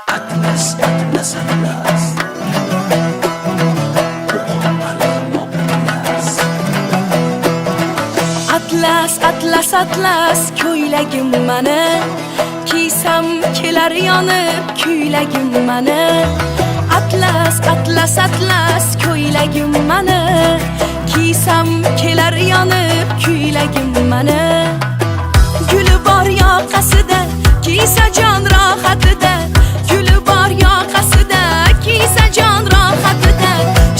Atlas, atlas, atlas. Atlas, atlas, atlas ko'ylagim mani, kiysam kelar yonib kuylagim mani. Atlas, atlas, atlas ko'ylagim mani, kiysam kelar yonib kuylagim mani. Guli bor yoqasida, kiysa jon rohatida. Guli bor yoqasida, kiysa jon rohatida.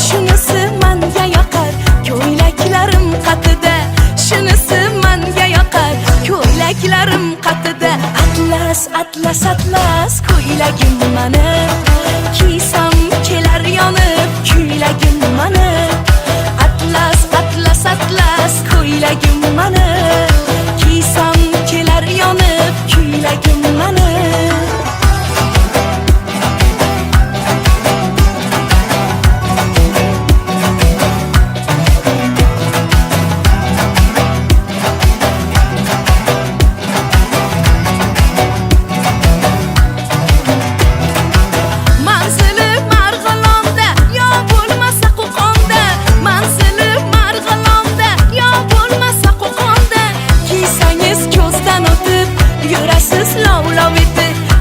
Shunisi menga yoqar, ko'ylaklarim qatida. Shunisi menga yoqar, ko'ylaklarim qatida. Atlas, atlas, atlas ko'ylagim mani, kiysam kelar yonib kuylagim mani. Atlas, atlas, atlas ko'ylagim mani, kiysam kelar yonib kuylagim mani.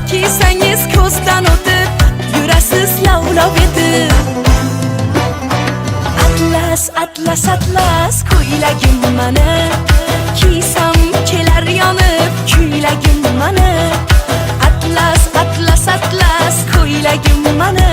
Kiysangiz ko'zdan o'tib, yurasiz lavlov etib. Atlas, atlas, atlas ko'ylagim mani, kiysam kelar yonib kuylagim mani. Atlas, atlas, atlas ko'ylagim mani,